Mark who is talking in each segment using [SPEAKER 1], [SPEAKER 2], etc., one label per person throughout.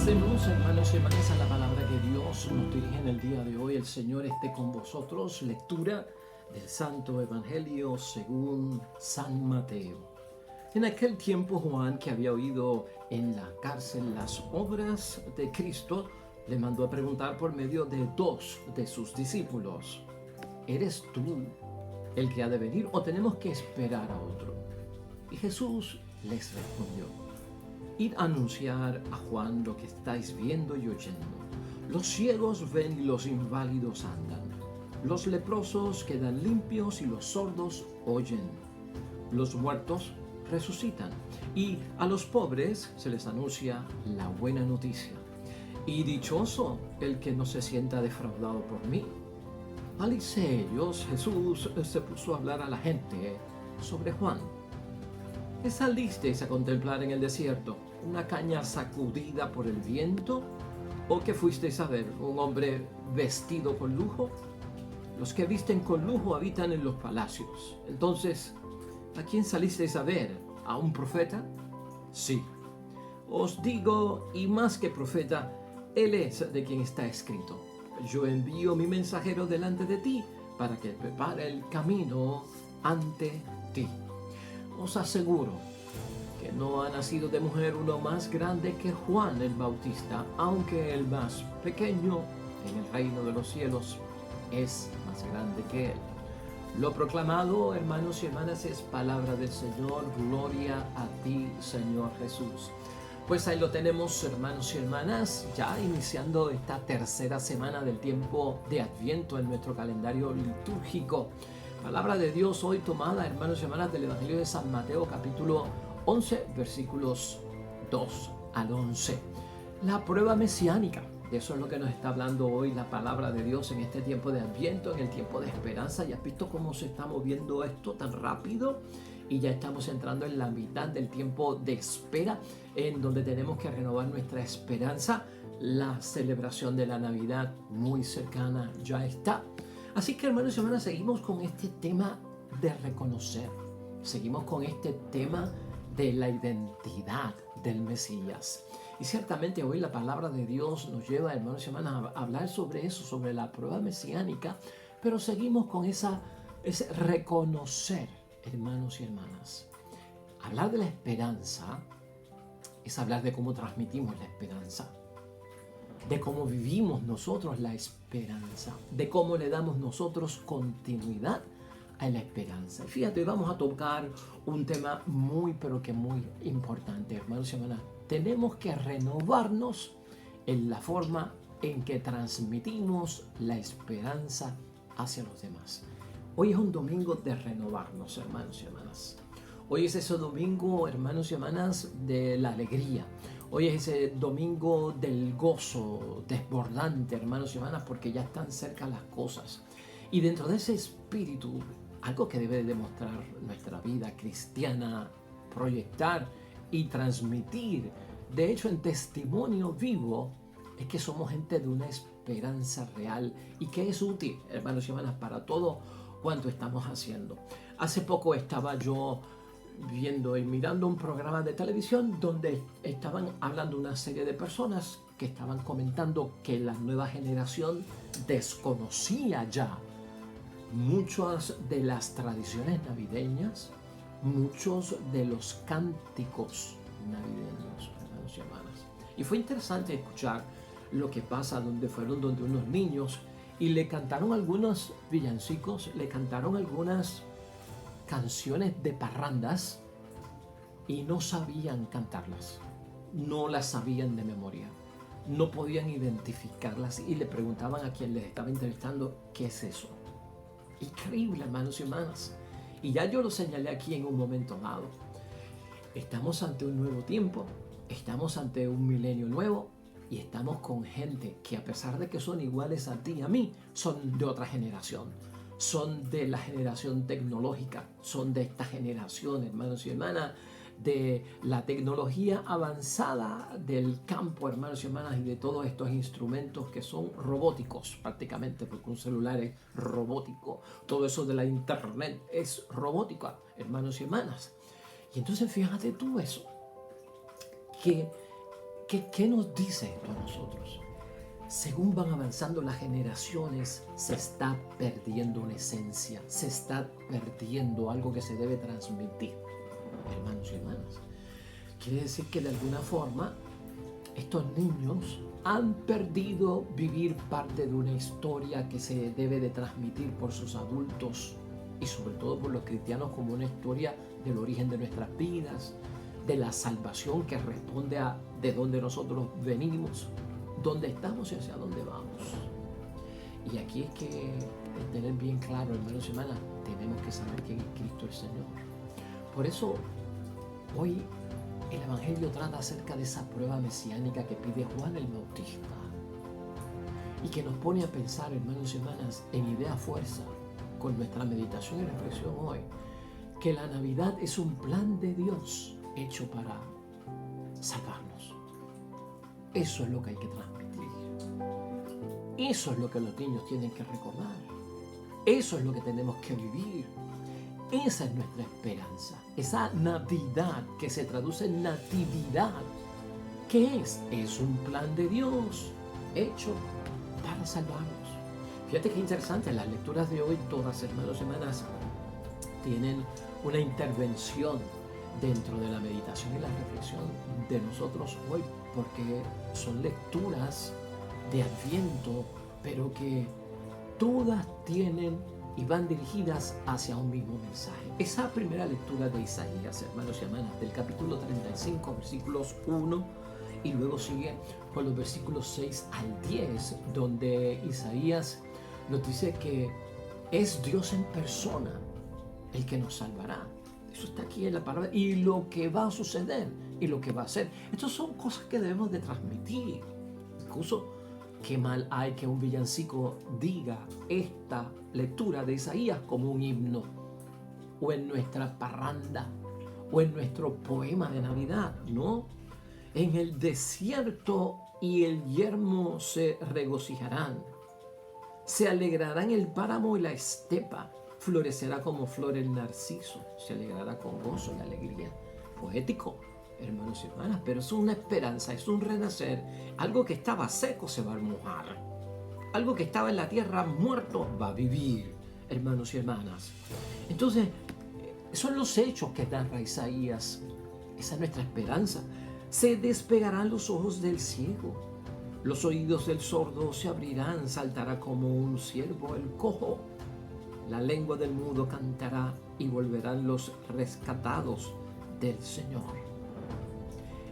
[SPEAKER 1] Pasemos, hermanos y hermanas, a la palabra que Dios nos dirige en el día de hoy. El Señor esté con vosotros. Lectura del Santo Evangelio según San Mateo. En aquel tiempo Juan, que había oído en la cárcel las obras de Cristo, le mandó a preguntar por medio de dos de sus discípulos: ¿eres tú el que ha de venir o tenemos que esperar a otro? Y Jesús les respondió: id a anunciar a Juan lo que estáis viendo y oyendo. Los ciegos ven y los inválidos andan. Los leprosos quedan limpios y los sordos oyen. Los muertos resucitan y a los pobres se les anuncia la buena noticia. Y dichoso el que no se sienta defraudado por mí. Al irse ellos, Jesús se puso a hablar a la gente sobre Juan. ¿Qué salisteis a contemplar en el desierto? ¿Una caña sacudida por el viento? ¿O qué fuisteis a ver? ¿Un hombre vestido con lujo? Los que visten con lujo habitan en los palacios. Entonces, ¿a quién salisteis a ver? ¿A un profeta? Sí. Os digo, y más que profeta, él es de quien está escrito: yo envío mi mensajero delante de ti para que prepare el camino ante ti. Os aseguro que no ha nacido de mujer uno más grande que Juan el Bautista, aunque el más pequeño en el reino de los cielos es más grande que él. Lo proclamado, hermanos y hermanas, es palabra del Señor. Gloria a ti, Señor Jesús. Pues ahí lo tenemos, hermanos y hermanas, ya iniciando esta tercera semana del tiempo de Adviento en nuestro calendario litúrgico. Palabra de Dios hoy tomada, hermanos y hermanas, del Evangelio de San Mateo, capítulo 11, versículos 2 al 11. La prueba mesiánica, de eso es lo que nos está hablando hoy la palabra de Dios en este tiempo de Adviento, en el tiempo de esperanza. ¿Ya has visto cómo se está moviendo esto tan rápido? Y ya estamos entrando en la mitad del tiempo de espera, en donde tenemos que renovar nuestra esperanza. La celebración de la Navidad muy cercana ya está. Así que, hermanos y hermanas, seguimos con este tema de reconocer. Seguimos con este tema de la identidad del Mesías. Y ciertamente hoy la palabra de Dios nos lleva, hermanos y hermanas, a hablar sobre eso, sobre la prueba mesiánica, pero seguimos con ese reconocer, hermanos y hermanas. Hablar de la esperanza es hablar de cómo transmitimos la esperanza, de cómo vivimos nosotros la esperanza, de cómo le damos nosotros continuidad a la esperanza. Y fíjate, vamos a tocar un tema muy, pero que muy importante, hermanos y hermanas. Tenemos que renovarnos en la forma en que transmitimos la esperanza hacia los demás. Hoy es un domingo de renovarnos, hermanos y hermanas. Hoy es ese domingo, hermanos y hermanas, de la alegría. Hoy es ese domingo del gozo desbordante, hermanos y hermanas, porque ya están cerca las cosas. Y dentro de ese espíritu, algo que debe demostrar nuestra vida cristiana, proyectar y transmitir, de hecho en testimonio vivo, es que somos gente de una esperanza real y que es útil, hermanos y hermanas, para todo cuanto estamos haciendo. Hace poco estaba yo viendo y mirando un programa de televisión donde estaban hablando una serie de personas que estaban comentando que la nueva generación desconocía ya muchas de las tradiciones navideñas, muchos de los cánticos navideños, hermanos y hermanas. Y fue interesante escuchar lo que pasa fueron donde unos niños y le cantaron algunos villancicos, le cantaron algunas canciones de parrandas y no sabían cantarlas, no las sabían de memoria, no podían identificarlas y le preguntaban a quien les estaba entrevistando: ¿qué es eso? Increíble, hermanos y hermanas. Y ya yo lo señalé aquí en un momento dado. Estamos ante un nuevo tiempo, estamos ante un milenio nuevo y estamos con gente que, a pesar de que son iguales a ti y a mí, son de otra generación. Son de la generación tecnológica, son de esta generación, hermanos y hermanas, de la tecnología avanzada del campo, hermanos y hermanas, y de todos estos instrumentos que son robóticos prácticamente, porque un celular es robótico, todo eso de la internet es robótica, hermanos y hermanas. Y entonces fíjate tú eso, que ¿Qué nos dice esto a nosotros? Según van avanzando las generaciones, se está perdiendo una esencia, se está perdiendo algo que se debe transmitir, hermanos y hermanas. Quiere decir que de alguna forma estos niños han perdido vivir parte de una historia que se debe de transmitir por sus adultos y sobre todo por los cristianos como una historia del origen de nuestras vidas, de la salvación que responde a de dónde nosotros venimos, dónde estamos y hacia dónde vamos. Y aquí es que tener bien claro, hermanos y hermanas, tenemos que saber quién es Cristo el Señor. Por eso hoy el Evangelio trata acerca de esa prueba mesiánica que pide Juan el Bautista y que nos pone a pensar, hermanos y hermanas, en idea fuerza con nuestra meditación y reflexión hoy, que la Navidad es un plan de Dios hecho para salvarnos. Eso es lo que hay que transmitir. Eso es lo que los niños tienen que recordar. Eso es lo que tenemos que vivir. Esa es nuestra esperanza. Esa Navidad que se traduce en natividad. ¿Qué es? Es un plan de Dios hecho para salvarnos. Fíjate qué interesante, las lecturas de hoy, todas, hermanos y hermanas, tienen una intervención dentro de la meditación y la reflexión de nosotros hoy, porque son lecturas de Adviento, pero que todas tienen y van dirigidas hacia un mismo mensaje. Esa primera lectura de Isaías, hermanos y hermanas, del capítulo 35, versículos 1, y luego sigue con los versículos 6 al 10, donde Isaías nos dice que es Dios en persona el que nos salvará. Eso está aquí en la palabra. Y lo que va a suceder y lo que va a hacer. Estas son cosas que debemos de transmitir. Incluso, qué mal hay que un villancico diga esta lectura de Isaías como un himno, o en nuestra parranda, o en nuestro poema de Navidad, ¿no? En el desierto y el yermo se regocijarán. Se alegrarán el páramo y la estepa. Florecerá como flor el narciso. Se alegrará con gozo y alegría. Poético, hermanos y hermanas, pero es una esperanza, es un renacer. Algo que estaba seco se va a mojar. Algo que estaba en la tierra muerto va a vivir, hermanos y hermanas. Entonces, son los hechos que narra Isaías. Esa es nuestra esperanza. Se despegarán los ojos del ciego. Los oídos del sordo se abrirán, saltará como un ciervo el cojo. La lengua del mudo cantará y volverán los rescatados del Señor.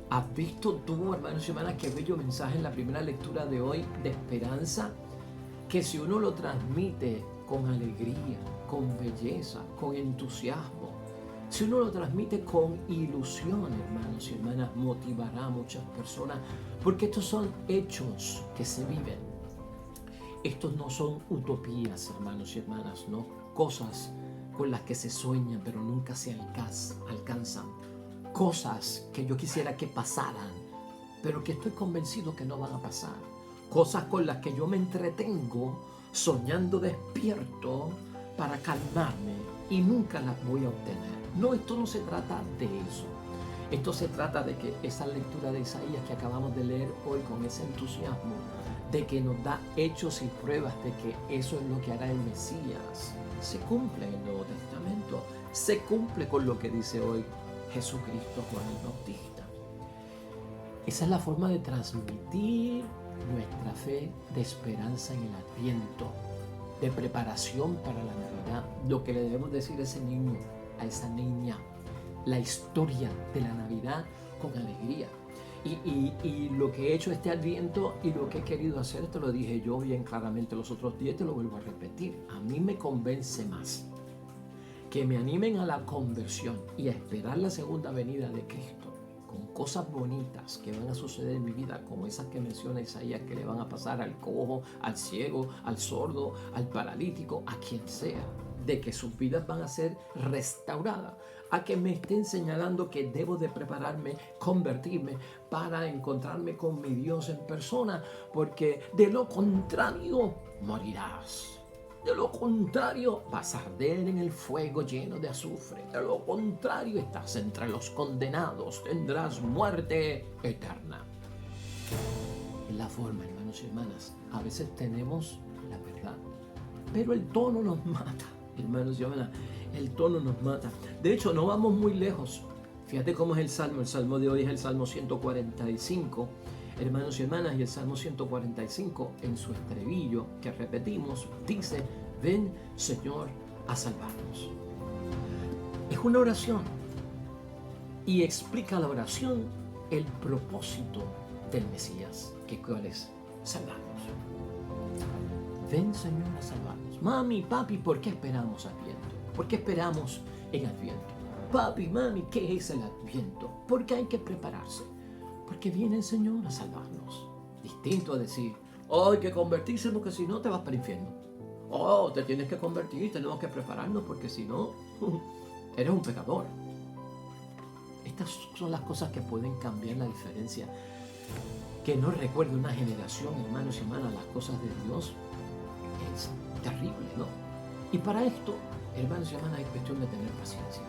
[SPEAKER 1] ¿Has visto tú, hermanos y hermanas, qué bello mensaje en la primera lectura de hoy de esperanza? Que si uno lo transmite con alegría, con belleza, con entusiasmo, si uno lo transmite con ilusión, hermanos y hermanas, motivará a muchas personas, porque estos son hechos que se viven. Estos no son utopías, hermanos y hermanas, ¿no? Cosas con las que se sueñan, pero nunca se alcanzan. Cosas que yo quisiera que pasaran, pero que estoy convencido que no van a pasar. Cosas con las que yo me entretengo soñando despierto para calmarme y nunca las voy a obtener. No, esto no se trata de eso. Esto se trata de que esa lectura de Isaías que acabamos de leer hoy con ese entusiasmo, de que nos da hechos y pruebas de que eso es lo que hará el Mesías, se cumple en el Nuevo Testamento, se cumple con lo que dice hoy Jesucristo, Juan el Bautista. Esa es la forma de transmitir nuestra fe de esperanza en el Adviento, de preparación para la Navidad, lo que le debemos decir a ese niño, a esa niña, la historia de la Navidad con alegría. Y lo que he hecho este Adviento y lo que he querido hacer, te lo dije yo bien claramente los otros días, te lo vuelvo a repetir. A mí me convence más que me animen a la conversión y a esperar la segunda venida de Cristo con cosas bonitas que van a suceder en mi vida, como esas que menciona Isaías, que le van a pasar al cojo, al ciego, al sordo, al paralítico, a quien sea, de que sus vidas van a ser restauradas, a que me estén señalando que debo de prepararme, convertirme para encontrarme con mi Dios en persona, porque de lo contrario morirás. De lo contrario vas a arder en el fuego lleno de azufre. De lo contrario estás entre los condenados, tendrás muerte eterna. Es la forma, hermanos y hermanas. A veces tenemos la verdad, pero el tono nos mata, hermanos y hermanas. El tono nos mata. De hecho, no vamos muy lejos. Fíjate cómo es el salmo. El salmo de hoy es el Salmo 145, hermanos y hermanas, y el Salmo 145 en su estribillo que repetimos dice: ven, Señor, a salvarnos. Es una oración y explica la oración el propósito del Mesías, que cuál es: salvarnos. Ven, Señor, a salvarnos. Mami, papi, ¿por qué esperamos Adviento? ¿Por qué esperamos en Adviento? Papi, mami, ¿qué es el Adviento? ¿Por qué hay que prepararse? Porque viene el Señor a salvarnos. Distinto a decir: oh, hay que convertirse porque si no te vas para el infierno. Oh, te tienes que convertir, tenemos que prepararnos porque si no, eres un pecador. Estas son las cosas que pueden cambiar la diferencia. Que no recuerde una generación, hermanos y hermanas, las cosas de Dios es terrible, ¿no? Y para esto, hermanos y hermanas, es cuestión de tener paciencia,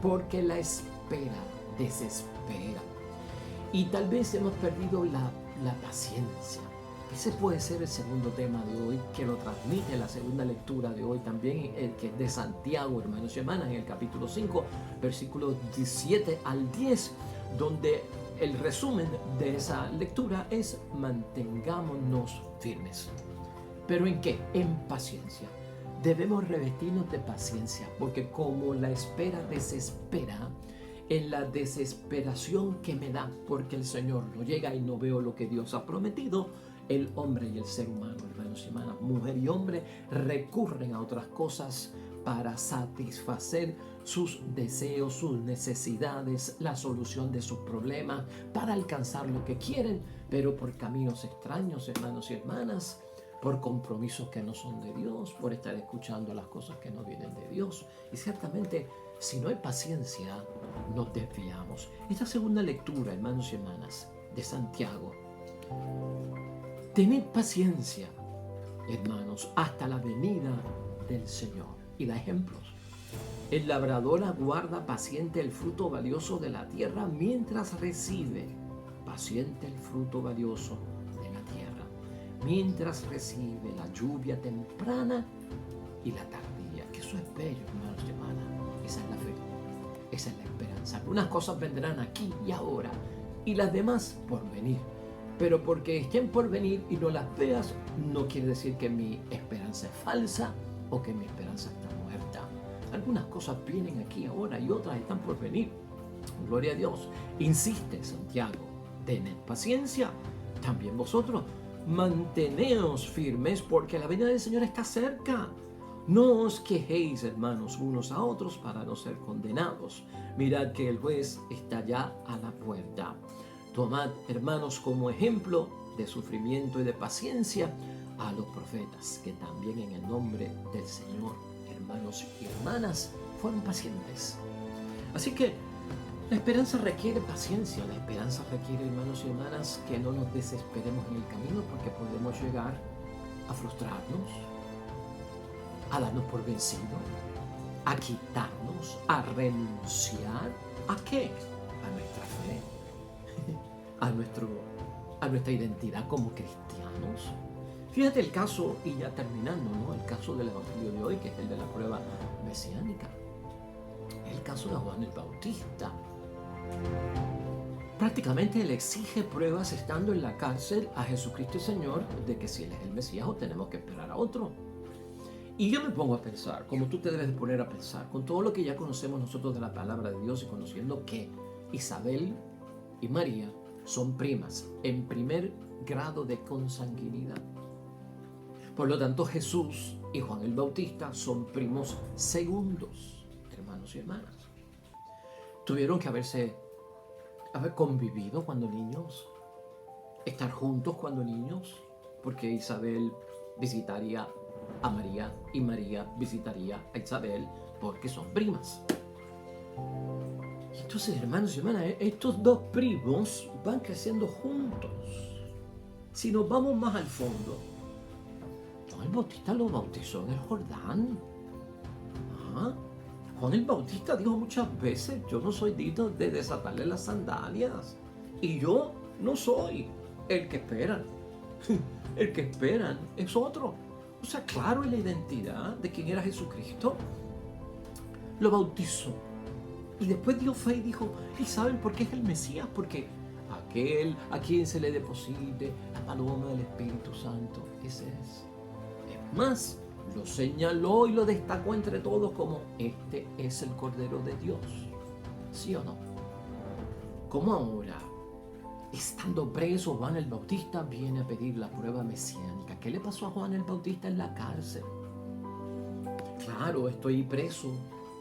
[SPEAKER 1] porque la espera desespera. Y tal vez hemos perdido la paciencia. Ese puede ser el segundo tema de hoy, que lo transmite la segunda lectura de hoy también, el que es de Santiago, hermanos y hermanas, en el capítulo 5, versículos 17 al 10, donde el resumen de esa lectura es: mantengámonos firmes. ¿Pero en qué? En paciencia. Debemos revestirnos de paciencia, porque como la espera desespera, en la desesperación que me da porque el Señor no llega y no veo lo que Dios ha prometido, el hombre y el ser humano, hermanos y hermanas, mujer y hombre, recurren a otras cosas para satisfacer sus deseos, sus necesidades, la solución de sus problemas, para alcanzar lo que quieren, pero por caminos extraños, hermanos y hermanas, por compromisos que no son de Dios, por estar escuchando las cosas que no vienen de Dios. Y ciertamente, si no hay paciencia, nos desviamos. Esta segunda lectura, hermanos y hermanas, de Santiago: tened paciencia, hermanos, hasta la venida del Señor. Y da ejemplos. El labrador aguarda paciente el fruto valioso de la tierra mientras recibe paciente el fruto valioso de la tierra, mientras recibe la lluvia temprana y la tardía. Que eso es bello, hermanos y hermanas. Esa es la fe, esa es la esperanza. Algunas cosas vendrán aquí y ahora, y las demás por venir. Pero porque estén por venir y no las veas, no quiere decir que mi esperanza es falsa o que mi esperanza está muerta. Algunas cosas vienen aquí ahora y otras están por venir. Gloria a Dios. Insiste Santiago: tened paciencia, también vosotros manteneos firmes, porque la venida del Señor está cerca. No os quejéis, hermanos, unos a otros para no ser condenados. Mirad que el juez está ya a la puerta. Tomad, hermanos, como ejemplo de sufrimiento y de paciencia a los profetas, que también en el nombre del Señor, hermanos y hermanas, fueron pacientes. Así que la esperanza requiere paciencia. La esperanza requiere, hermanos y hermanas, que no nos desesperemos en el camino, porque podemos llegar a frustrarnos, a darnos por vencido, a quitarnos, a renunciar. ¿A qué? A nuestra fe, a nuestra identidad como cristianos. Fíjate el caso, y ya terminando, ¿no? El caso del Evangelio de hoy, que es el de la prueba mesiánica. El caso de Juan el Bautista. Prácticamente le exige pruebas estando en la cárcel a Jesucristo y Señor de que si Él es el Mesías o tenemos que esperar a otro. Y yo me pongo a pensar, como tú te debes de poner a pensar, con todo lo que ya conocemos nosotros de la palabra de Dios y conociendo que Isabel y María son primas en primer grado de consanguinidad. Por lo tanto, Jesús y Juan el Bautista son primos segundos, hermanos y hermanas. Tuvieron que haber convivido cuando niños, estar juntos cuando niños, porque Isabel visitaría a María y María visitaría a Isabel porque son primas. Y entonces, hermanos y hermanas, estos dos primos van creciendo juntos. Si nos vamos más al fondo, Juan el Bautista lo bautizó en el Jordán. Juan el Bautista dijo muchas veces: yo no soy digno de desatarle las sandalias. Y yo no soy. el que esperan. El que esperan es otro. O sea, claro en la identidad de quién era Jesucristo. Lo bautizó. Y después dio fe y dijo, ¿y saben por qué es el Mesías? Porque aquel a quien se le deposite la paloma del Espíritu Santo, ese es. Es más, lo señaló y lo destacó entre todos como este es el Cordero de Dios. ¿Sí o no? Como ahora, estando preso, Juan el Bautista viene a pedir la prueba mesiánica. ¿Qué le pasó a Juan el Bautista en la cárcel? Claro, estoy preso.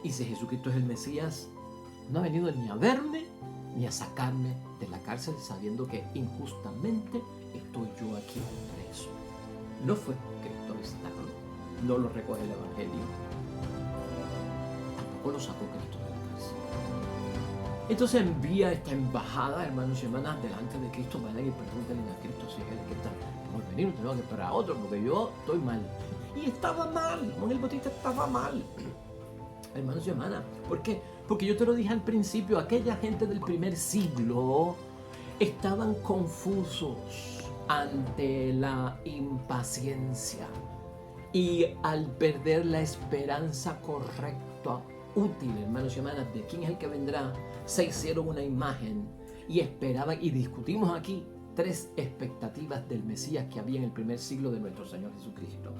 [SPEAKER 1] Y si Jesucristo es el Mesías, no ha venido ni a verme ni a sacarme de la cárcel sabiendo que injustamente estoy yo aquí preso. No fue Cristo a visitarlo, no lo recoge el Evangelio, tampoco lo sacó Cristo de la cárcel. Entonces envía esta embajada, hermanos y hermanas, delante de Cristo, vayan y pregúntenle a Cristo si es él el que está por venir, no tengo que esperar a otro porque yo estoy mal. Y estaba mal, Juan el Bautista estaba mal. Hermanos y hermanas, ¿por qué? Porque yo te lo dije al principio, aquella gente del primer siglo estaban confusos ante la impaciencia y al perder la esperanza correcta, útil, hermanos y hermanas, de quién es el que vendrá, se hicieron una imagen y esperaban, y discutimos aquí 3 expectativas del Mesías que había en el primer siglo de nuestro Señor Jesucristo.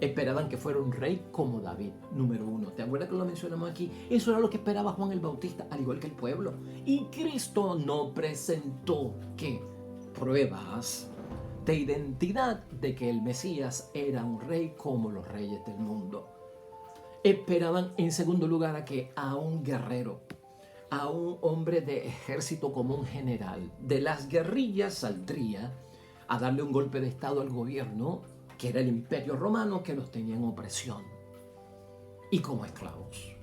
[SPEAKER 1] Esperaban que fuera un rey como David, número 1. ¿Te acuerdas que lo mencionamos aquí? Eso era lo que esperaba Juan el Bautista, al igual que el pueblo. Y Cristo no presentó, ¿qué? Pruebas de identidad de que el Mesías era un rey como los reyes del mundo. Esperaban, en segundo lugar, a un guerrero, a un hombre de ejército como un general. De las guerrillas saldría a darle un golpe de estado al gobierno, que era el imperio romano, que los tenía en opresión y como esclavos.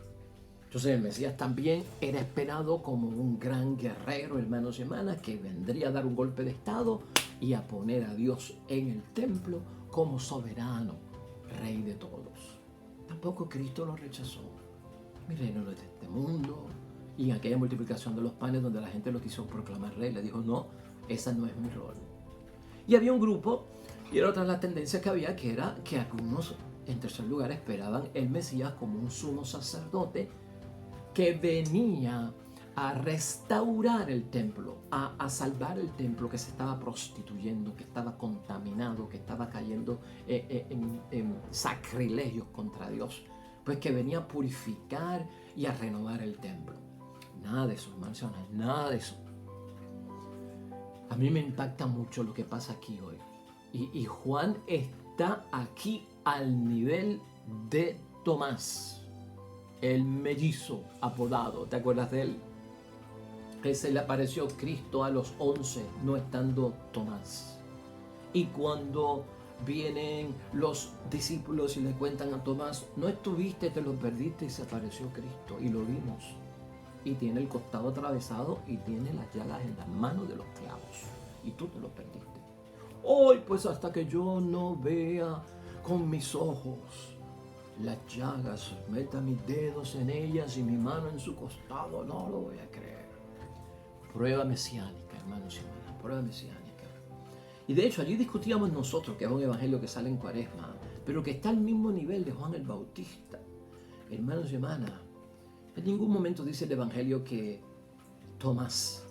[SPEAKER 1] Entonces el Mesías también era esperado como un gran guerrero, hermanos y hermanas, que vendría a dar un golpe de estado y a poner a Dios en el templo como soberano, rey de todos. Tampoco Cristo lo rechazó. Mi reino no es de este mundo. Y en aquella multiplicación de los panes donde la gente lo quiso proclamar rey, le dijo, no, esa no es mi rol. Y había un grupo, y era otra de las tendencias que había, que era que algunos, en tercer lugar, esperaban el Mesías como un sumo sacerdote que venía a restaurar el templo, a salvar el templo que se estaba prostituyendo, que estaba contaminado, que estaba cayendo en sacrilegios contra Dios. Pues que venía a purificar y a renovar el templo. Nada de eso, hermanos, nada de eso. A mí me impacta mucho lo que pasa aquí hoy. Y Juan está aquí al nivel de Tomás, el mellizo apodado. ¿Te acuerdas de él? Que se le apareció Cristo a los 11, no estando Tomás. Y cuando vienen los discípulos y le cuentan a Tomás, no estuviste, te lo perdiste, y se apareció Cristo. Y lo vimos. Y tiene el costado atravesado y tiene las llagas en las manos de los clavos. Y tú te lo perdiste. Hoy, pues hasta que yo no vea con mis ojos las llagas, meta mis dedos en ellas y mi mano en su costado, no lo voy a creer. Prueba mesiánica, hermanos y hermanas, prueba mesiánica. Y de hecho, allí discutíamos nosotros, que es un evangelio que sale en Cuaresma, pero que está al mismo nivel de Juan el Bautista. Hermanos y hermanas, en ningún momento dice el evangelio que Tomás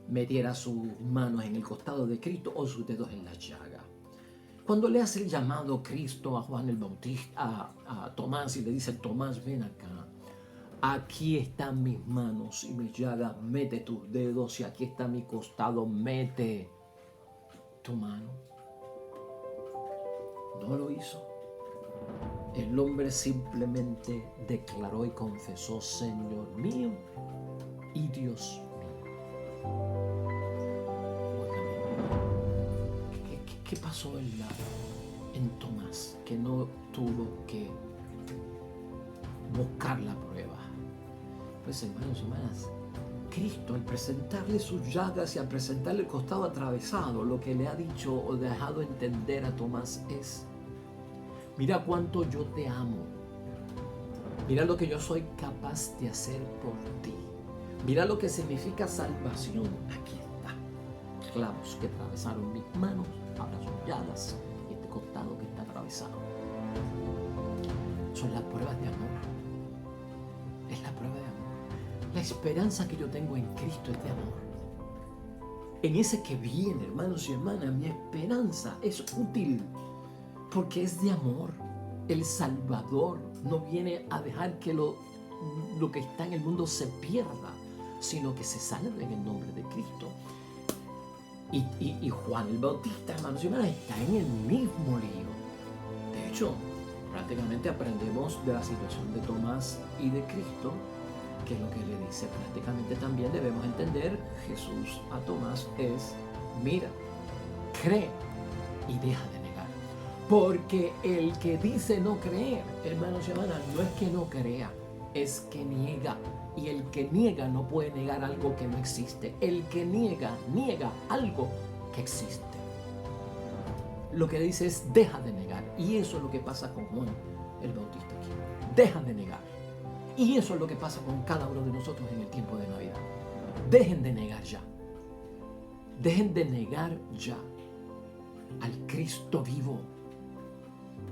[SPEAKER 1] metiera sus manos en el costado de Cristo o sus dedos en la llaga. Cuando le hace el llamado Cristo a Juan el Bautista, a Tomás, y le dice, Tomás, ven acá, aquí están mis manos y mis llagas, mete tus dedos, y aquí está mi costado, mete tu mano. No lo hizo. El hombre simplemente declaró y confesó, Señor mío y Dios mío. ¿Qué pasó en Tomás? Que no tuvo que buscar la prueba. Pues hermanos y hermanas, Cristo, al presentarle sus llagas y al presentarle el costado atravesado, lo que le ha dicho o dejado entender a Tomás es, mira cuánto yo te amo. Mira lo que yo soy capaz de hacer por ti. Mira lo que significa salvación. Aquí está. clavos que atravesaron mis manos, ahora son llagas, y este costado que está atravesado. Son las pruebas de amor. Es la prueba de amor. La esperanza que yo tengo en Cristo es de amor. En ese que viene, hermanos y hermanas, mi esperanza es útil porque es de amor. El Salvador no viene a dejar que lo que está en el mundo se pierda, sino que se salve en el nombre de Cristo. Y Juan el Bautista, hermanos y hermanas, está en el mismo lío. De hecho, prácticamente aprendemos de la situación de Tomás y de Cristo, que es lo que le dice prácticamente también debemos entender Jesús a Tomás es: mira, cree y deja de negar. Porque el que dice no creer, hermanos y hermanas, no es que no crea, es que niega. Y el que niega no puede negar algo que no existe. El que niega algo que existe. Lo que dice es: deja de negar. Y eso es lo que pasa con Juan el Bautista aquí. Deja de negar. Y eso es lo que pasa con cada uno de nosotros en el tiempo de Navidad. Dejen de negar ya. Dejen de negar ya al Cristo vivo.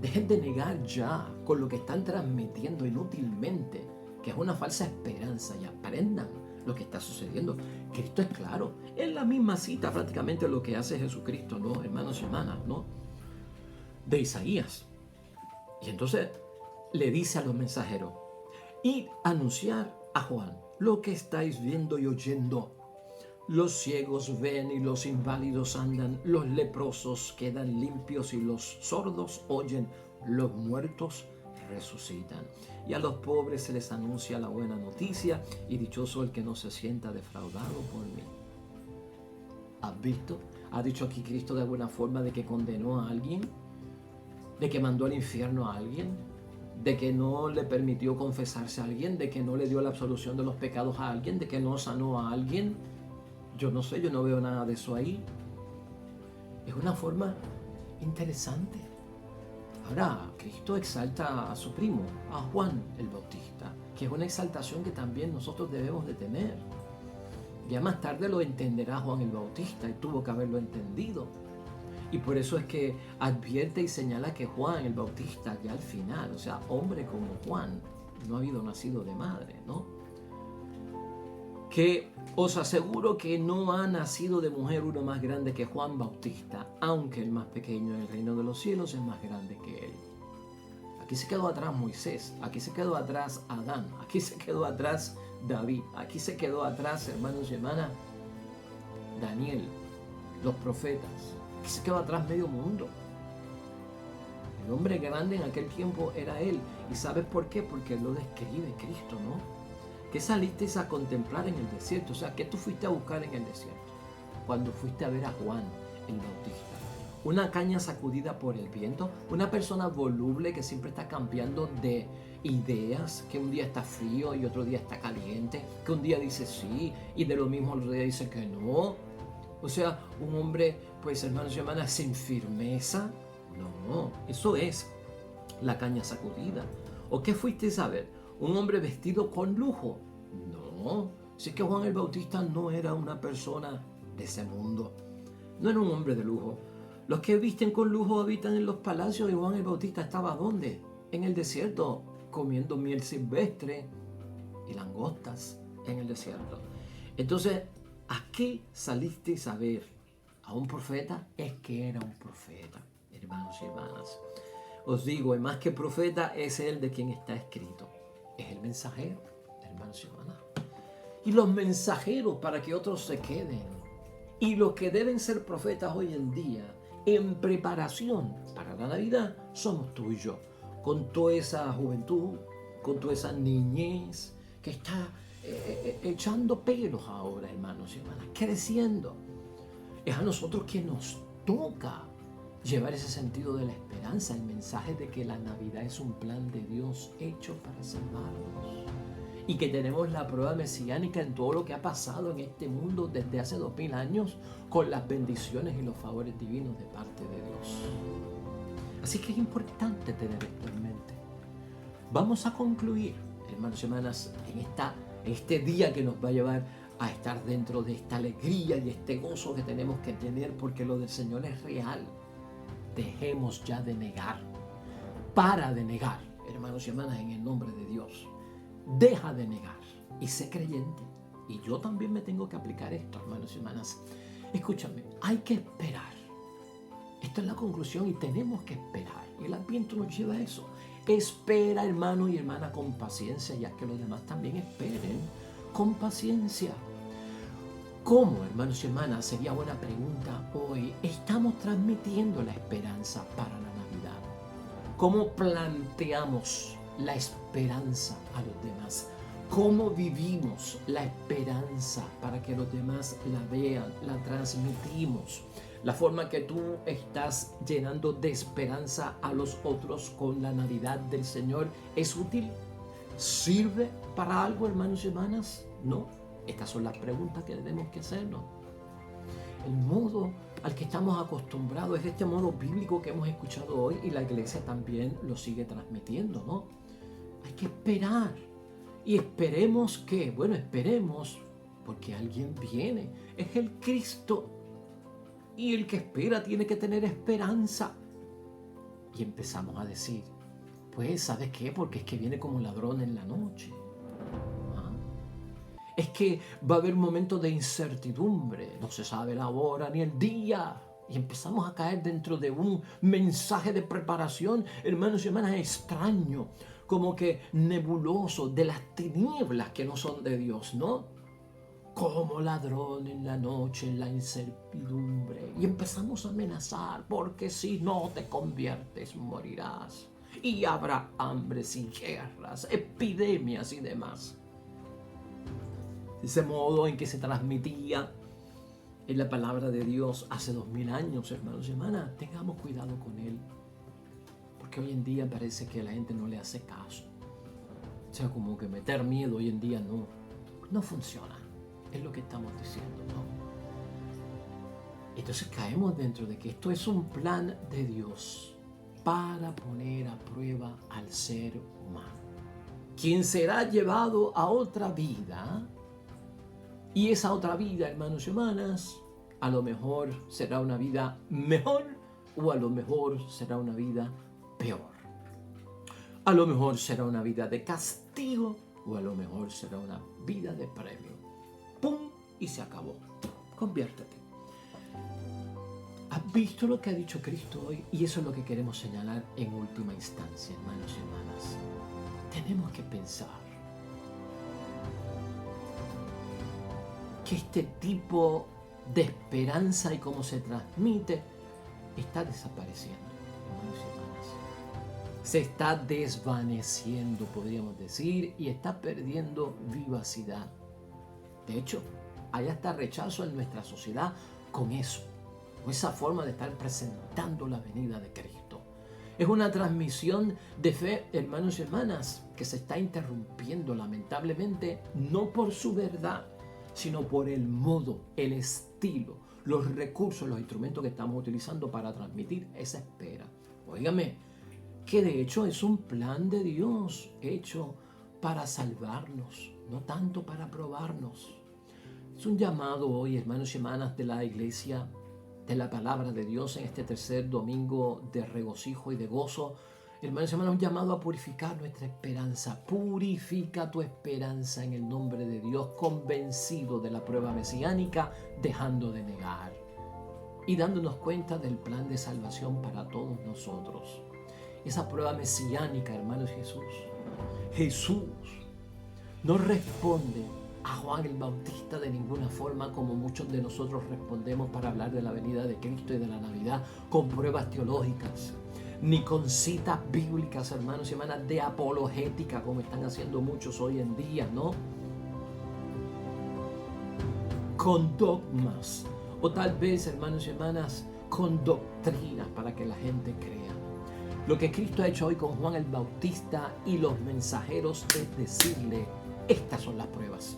[SPEAKER 1] Dejen de negar ya con lo que están transmitiendo inútilmente, que es una falsa esperanza, y aprendan lo que está sucediendo. Cristo es claro. Es la misma cita prácticamente lo que hace Jesucristo, ¿no? Hermanos y hermanas, ¿no? De Isaías. Y entonces le dice a los mensajeros: id a anunciar a Juan lo que estáis viendo y oyendo. Los ciegos ven y los inválidos andan, los leprosos quedan limpios y los sordos oyen, los muertos resucitan. Y a los pobres se les anuncia la buena noticia, y dichoso el que no se sienta defraudado por mí. ¿Has visto? ¿Ha dicho aquí Cristo de alguna forma de que condenó a alguien? ¿De que mandó al infierno a alguien? ¿De que no le permitió confesarse a alguien? ¿De que no le dio la absolución de los pecados a alguien? ¿De que no sanó a alguien? Yo no sé, yo no veo nada de eso ahí. Es una forma interesante. Ahora, Cristo exalta a su primo, a Juan el Bautista, que es una exaltación que también nosotros debemos de tener. Ya más tarde lo entenderá Juan el Bautista, y tuvo que haberlo entendido. Y por eso es que advierte y señala que Juan el Bautista, ya al final, o sea, hombre como Juan, no ha habido nacido de madre, ¿no? Que os aseguro que no ha nacido de mujer uno más grande que Juan Bautista, aunque el más pequeño en el reino de los cielos es más grande que él. Aquí se quedó atrás Moisés, aquí se quedó atrás Adán, aquí se quedó atrás David, aquí se quedó atrás, hermanos y hermanas, Daniel, los profetas, aquí se quedó atrás medio mundo. El hombre grande en aquel tiempo era él. ¿Y sabes por qué? Porque él lo describe Cristo, ¿no? ¿Qué salisteis a contemplar en el desierto? O sea, ¿qué tú fuiste a buscar en el desierto? Cuando fuiste a ver a Juan el Bautista. Una caña sacudida por el viento, una persona voluble que siempre está cambiando de ideas, que un día está frío y otro día está caliente, que un día dice sí y de lo mismo otro día dice que no. O sea, un hombre, pues hermanos y hermanas, sin firmeza. No, eso es la caña sacudida. ¿O qué fuiste a ver? ¿Un hombre vestido con lujo? No, si es que Juan el Bautista no era una persona de ese mundo. No era un hombre de lujo. Los que visten con lujo habitan en los palacios, y Juan el Bautista estaba ¿dónde? En el desierto, comiendo miel silvestre y langostas en el desierto. Entonces, ¿a qué salisteis a ver? ¿A un profeta? Es que era un profeta, hermanos y hermanas. Os digo, y más que profeta, es el de quien está escrito. Es el mensajero, hermanos y hermanas. Y los mensajeros para que otros se queden. Y los que deben ser profetas hoy en día, en preparación para la Navidad, somos tú y yo. Con toda esa juventud, con toda esa niñez que está echando pelos ahora, hermanos y hermanas, creciendo. Es a nosotros que nos toca llevar ese sentido de la esperanza, el mensaje de que la Navidad es un plan de Dios hecho para salvarnos, y que tenemos la prueba mesiánica en todo lo que ha pasado en este mundo desde hace 2000 años con las bendiciones y los favores divinos de parte de Dios. Así que es importante tener esto en mente. Vamos a concluir, hermanos y hermanas, en este día que nos va a llevar a estar dentro de esta alegría y este gozo que tenemos que tener porque lo del Señor es real. Dejemos ya de negar. Para de negar, hermanos y hermanas, en el nombre de Dios. Deja de negar y sé creyente. Y yo también me tengo que aplicar esto, hermanos y hermanas. Escúchame, hay que esperar. Esta es la conclusión y tenemos que esperar. Y el Adviento nos lleva a eso. Espera, hermano y hermana, con paciencia, ya que los demás también esperen con paciencia. ¿Cómo, hermanos y hermanas? Sería buena pregunta hoy. Estamos transmitiendo la esperanza para la Navidad. ¿Cómo planteamos la esperanza a los demás? ¿Cómo vivimos la esperanza para que los demás la vean, la transmitimos? La forma que tú estás llenando de esperanza a los otros con la Navidad del Señor es útil. ¿Sirve para algo, hermanos y hermanas? No. Estas son las preguntas que tenemos que hacernos. El modo al que estamos acostumbrados es este modo bíblico que hemos escuchado hoy y la iglesia también lo sigue transmitiendo, ¿no? Hay que esperar. Y esperemos que, bueno, esperemos porque alguien viene. Es el Cristo. Y el que espera tiene que tener esperanza. Y empezamos a decir, pues, ¿sabes qué? Porque es que viene como ladrón en la noche. ¿Ah? Es que va a haber momentos de incertidumbre. No se sabe la hora ni el día. Y empezamos a caer dentro de un mensaje de preparación, hermanos y hermanas, extraño. Como que nebuloso, de las tinieblas que no son de Dios, ¿no? Como ladrón en la noche, en la incertidumbre. Y empezamos a amenazar, porque si no te conviertes, morirás. Y habrá hambres y guerras, epidemias y demás. Ese modo en que se transmitía en la palabra de Dios hace 2000 años, hermanos y hermanas, tengamos cuidado con él. Porque hoy en día parece que a la gente no le hace caso. O sea, como que meter miedo hoy en día no funciona. Es lo que estamos diciendo, ¿no? Entonces caemos dentro de que esto es un plan de Dios para poner a prueba al ser humano, quien será llevado a otra vida. Y esa otra vida, hermanos y hermanas, a lo mejor será una vida mejor o a lo mejor será una vida peor. A lo mejor será una vida de castigo o a lo mejor será una vida de premio. ¡Pum! Y se acabó. Conviértete. ¿Has visto lo que ha dicho Cristo hoy? Y eso es lo que queremos señalar en última instancia, hermanos y hermanas. Tenemos que pensar que este tipo de esperanza y cómo se transmite está desapareciendo, hermanos y hermanas. Se está desvaneciendo, podríamos decir, y está perdiendo vivacidad. De hecho, hay hasta rechazo en nuestra sociedad con eso, con esa forma de estar presentando la venida de Cristo. Es una transmisión de fe, hermanos y hermanas, que se está interrumpiendo lamentablemente, no por su verdad, sino por el modo, el estilo, los recursos, los instrumentos que estamos utilizando para transmitir esa espera. Óigame, que de hecho es un plan de Dios hecho para salvarnos, no tanto para probarnos. Es un llamado hoy, hermanos y hermanas de la iglesia, de la palabra de Dios en este tercer domingo de regocijo y de gozo. Hermanos y hermanas, un llamado a purificar nuestra esperanza. Purifica tu esperanza en el nombre de Dios, convencido de la prueba mesiánica, dejando de negar y dándonos cuenta del plan de salvación para todos nosotros. Esa prueba mesiánica, hermanos, Jesús no responde a Juan el Bautista de ninguna forma como muchos de nosotros respondemos para hablar de la venida de Cristo y de la Navidad, con pruebas teológicas, ni con citas bíblicas, hermanos y hermanas, de apologética, como están haciendo muchos hoy en día, ¿no? Con dogmas, o tal vez, hermanos y hermanas, con doctrinas para que la gente crea. Lo que Cristo ha hecho hoy con Juan el Bautista y los mensajeros es decirle, estas son las pruebas.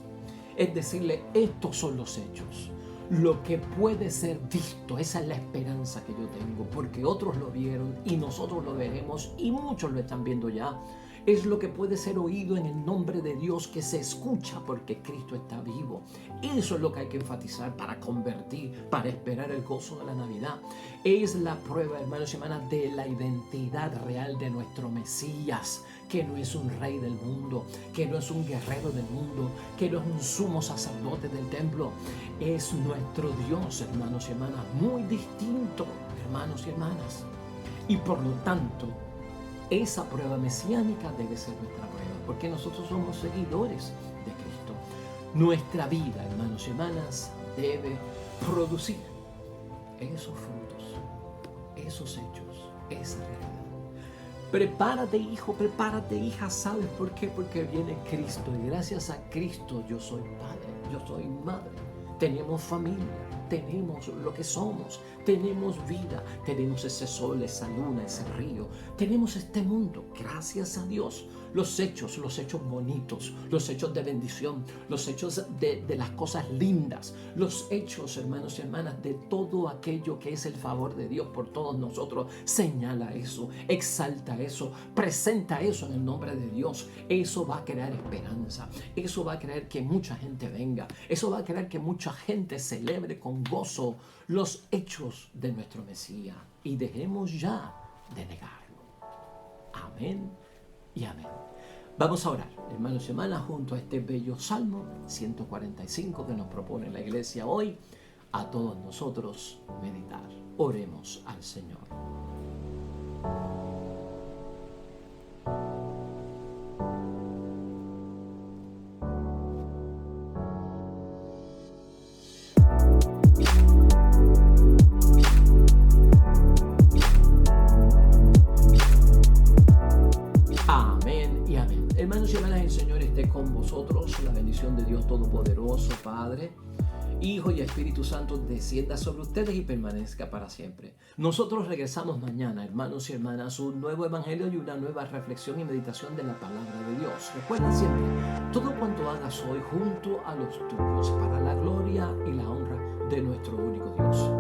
[SPEAKER 1] Es decirle, estos son los hechos. Lo que puede ser visto, esa es la esperanza que yo tengo, porque otros lo vieron y nosotros lo veremos y muchos lo están viendo ya. Es lo que puede ser oído en el nombre de Dios, que se escucha porque Cristo está vivo. Eso es lo que hay que enfatizar para convertir, para esperar el gozo de la Navidad. Es la prueba, hermanos y hermanas, de la identidad real de nuestro Mesías, que no es un rey del mundo, que no es un guerrero del mundo, que no es un sumo sacerdote del templo. Es nuestro Dios, hermanos y hermanas, muy distinto, hermanos y hermanas. Y por lo tanto, esa prueba mesiánica debe ser nuestra prueba, porque nosotros somos seguidores de Cristo. Nuestra vida, hermanos y hermanas, debe producir esos frutos, esos hechos, esa realidad. Prepárate, hijo, prepárate, hija. ¿Sabes por qué? Porque viene Cristo, y gracias a Cristo yo soy padre, yo soy madre. Tenemos familia, tenemos lo que somos, tenemos vida, tenemos ese sol, esa luna, ese río, tenemos este mundo, gracias a Dios. Los hechos bonitos, los hechos de bendición, los hechos de las cosas lindas, los hechos, hermanos y hermanas, de todo aquello que es el favor de Dios por todos nosotros. Señala eso, exalta eso, presenta eso en el nombre de Dios. Eso va a crear esperanza, eso va a crear que mucha gente venga, eso va a crear que mucha gente celebre con gozo los hechos de nuestro Mesías, y dejemos ya de negarlo. Amén y amén. Vamos a orar, hermanos y hermanas, junto a este bello Salmo 145 que nos propone la iglesia hoy, a todos nosotros meditar. Oremos al Señor. Hermanos y hermanas, el Señor esté con vosotros. La bendición de Dios Todopoderoso, Padre, Hijo y Espíritu Santo, descienda sobre ustedes y permanezca para siempre. Nosotros regresamos mañana, hermanos y hermanas, un nuevo evangelio y una nueva reflexión y meditación de la palabra de Dios. Recuerda siempre, todo cuanto hagas hoy junto a los tuyos, para la gloria y la honra de nuestro único Dios.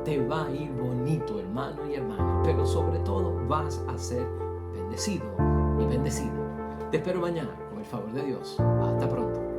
[SPEAKER 1] Te va a ir bonito, hermano y hermana, pero sobre todo vas a ser bendecido y bendecida. Te espero mañana, con el favor de Dios. Hasta pronto.